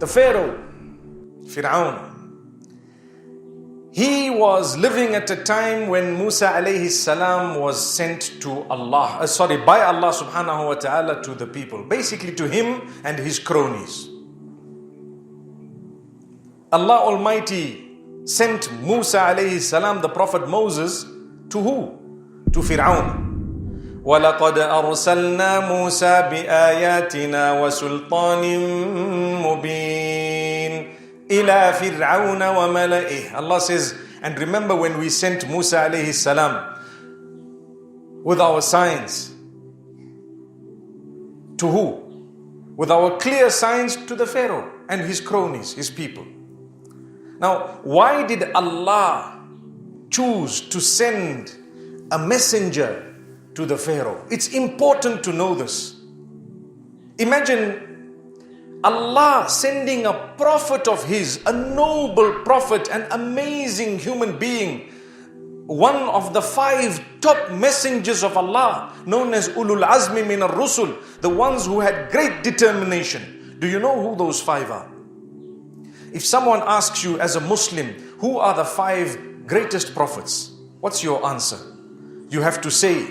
The Pharaoh, Pharaoh, he was living at a time when Musa alayhi salam was sent to Allah, by Allah subhanahu wa ta'ala to the people. Basically to him and his cronies. Allah Almighty sent Musa alayhi salam, the Prophet Moses, to who? To Pharaoh. وَلَقَدْ أَرْسَلْنَا مُوسَى بِآيَاتِنَا وَسُلْطَانٍ مُبِينٍ إِلَى فِرْعَوْنَ وَمَلَئِهِ. Allah says, and remember when we sent Musa alayhi salam with our signs. To who? With our clear signs to the Pharaoh and his cronies, his people. Now, why did Allah choose to send a messenger to the Pharaoh? It's important to know this. Imagine Allah sending a prophet of his, a noble prophet, an amazing human being, one of the 5 top messengers of Allah, known as Ulul Azmi min ar-Rusul, the ones who had great determination. Do you know who those 5 are? If someone asks you as a Muslim, who are the 5 greatest prophets? What's your answer? You have to say,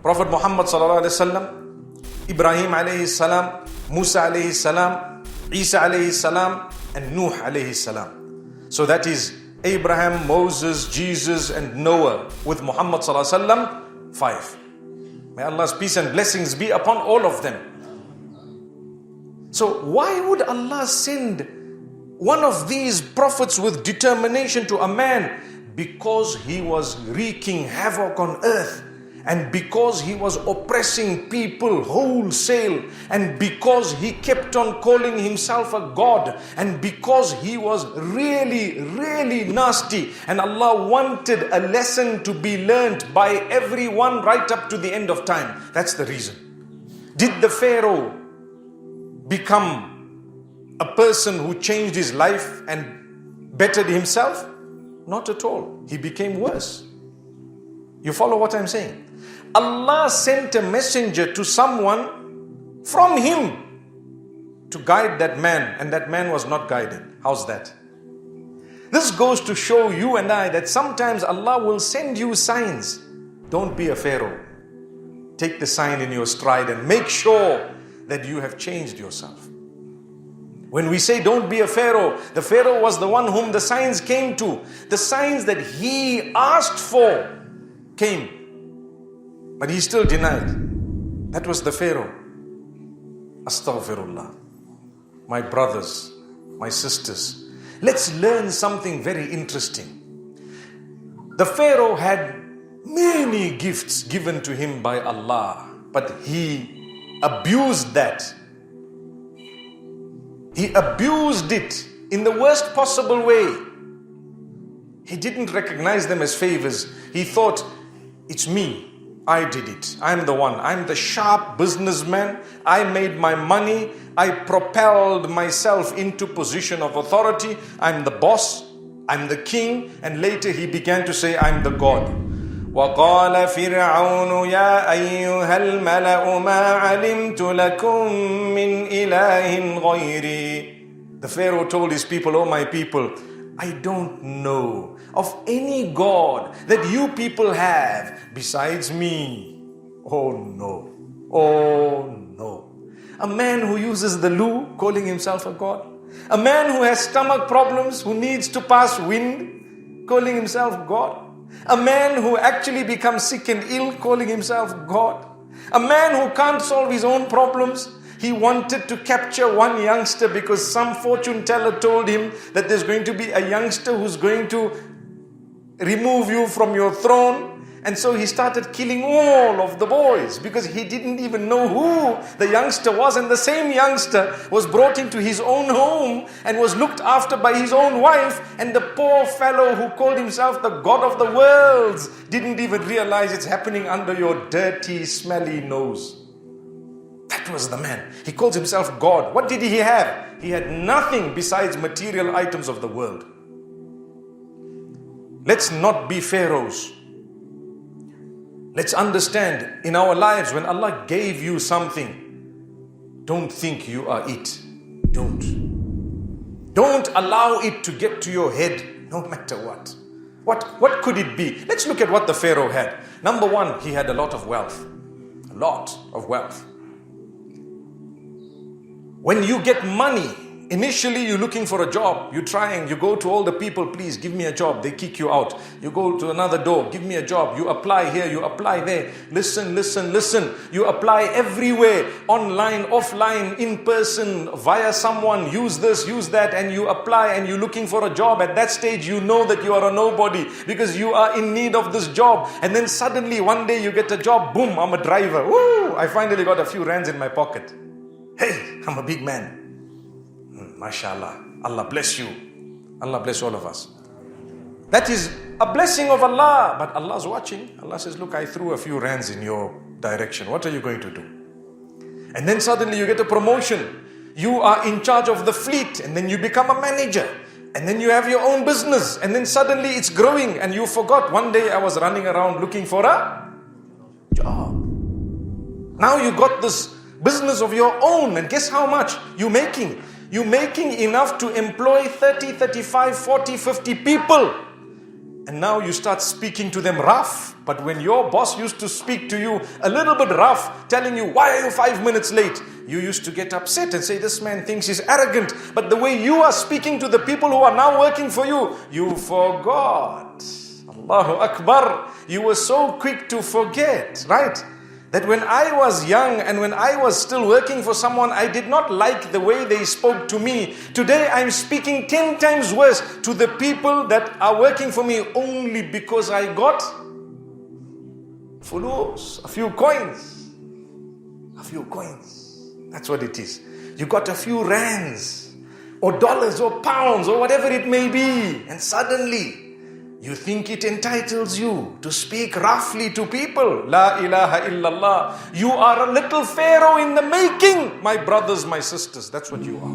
Prophet Muhammad sallallahu alaihi wasallam, Ibrahim alayhi salam, Musa alayhi salam, Isa alayhi salam, and Nuh alayhi salam. So that is Abraham, Moses, Jesus, and Noah, with Muhammad sallallahu alaihi wasallam, 5. May Allah's peace and blessings be upon all of them. So why would Allah send one of these prophets with determination to a man? Because he was wreaking havoc on earth, and because he was oppressing people wholesale, and because he kept on calling himself a god, and because he was really, really nasty, and Allah wanted a lesson to be learnt by everyone right up to the end of time. That's the reason. Did the Pharaoh become a person who changed his life and bettered himself? Not at all. He became worse. You follow what I'm saying? Allah sent a messenger to someone from him to guide that man, and that man was not guided. How's that? This goes to show you and I that sometimes Allah will send you signs. Don't be a Pharaoh. Take the sign in your stride and make sure that you have changed yourself. When we say don't be a Pharaoh, the Pharaoh was the one whom the signs came to. The signs that he asked for came, but he still denied. That was the Pharaoh. Astaghfirullah. My brothers, my sisters, let's learn something very interesting. The Pharaoh had many gifts given to him by Allah, but he abused that. He abused it in the worst possible way. He didn't recognize them as favors. He thought, it's me. I did it. I'm the one. I'm the sharp businessman. I made my money. I propelled myself into position of authority. I'm the boss. I'm the king. And later he began to say, I'm the God. وَقَالَ فِرْعَوْنُ يَا أَيُّهَا الْمَلَأُ مَا عَلِمْتُ لَكُمْ مِنْ إِلَهٍ غَيْرِي. The Pharaoh told his people, oh my people, I don't know of any God that you people have besides me. Oh no. Oh no. A man who uses the loo, calling himself a God. A man who has stomach problems, who needs to pass wind, calling himself God. A man who actually becomes sick and ill, calling himself God. A man who can't solve his own problems. He wanted to capture one youngster because some fortune teller told him that there's going to be a youngster who's going to remove you from your throne. And so he started killing all of the boys because he didn't even know who the youngster was. And the same youngster was brought into his own home and was looked after by his own wife. And the poor fellow who called himself the God of the worlds didn't even realize it's happening under your dirty, smelly nose. That was the man. He calls himself God. What did he have? He had nothing besides material items of the world. Let's not be pharaohs. Let's understand in our lives, when Allah gave you something, don't think you are it. Don't. Don't allow it to get to your head, no matter what. What could it be? Let's look at what the Pharaoh had. Number one, he had a lot of wealth. A lot of wealth. When you get money, initially you're looking for a job. You're trying, you go to all the people, please give me a job. They kick you out. You go to another door, give me a job. You apply here, you apply there. Listen. You apply everywhere. Online, offline, in person, via someone. Use this, use that, and you apply and you're looking for a job. At that stage, you know that you are a nobody because you are in need of this job. And then suddenly one day you get a job. Boom, I'm a driver. Woo! I finally got a few rands in my pocket. Hey, I'm a big man. MashaAllah. Allah bless you. Allah bless all of us. That is a blessing of Allah. But Allah's watching. Allah says, look, I threw a few rands in your direction. What are you going to do? And then suddenly you get a promotion. You are in charge of the fleet. And then you become a manager. And then you have your own business. And then suddenly it's growing. And you forgot. One day I was running around looking for a job. Now you got this business of your own. And guess how much you're making? You're making enough to employ 30, 35, 40, 50 people. And now you start speaking to them rough. But when your boss used to speak to you a little bit rough, telling you, why are you 5 minutes late? You used to get upset and say, this man thinks he's arrogant. But the way you are speaking to the people who are now working for you, you forgot. Allahu Akbar. You were so quick to forget, right? That when I was young and when I was still working for someone, I did not like the way they spoke to me. Today I'm speaking 10 times worse to the people that are working for me only because I got fulus, a few coins. A few coins. That's what it is. You got a few rands or dollars or pounds or whatever it may be. And suddenly you think it entitles you to speak roughly to people. La ilaha illallah. You are a little Pharaoh in the making, my brothers, my sisters. That's what you are.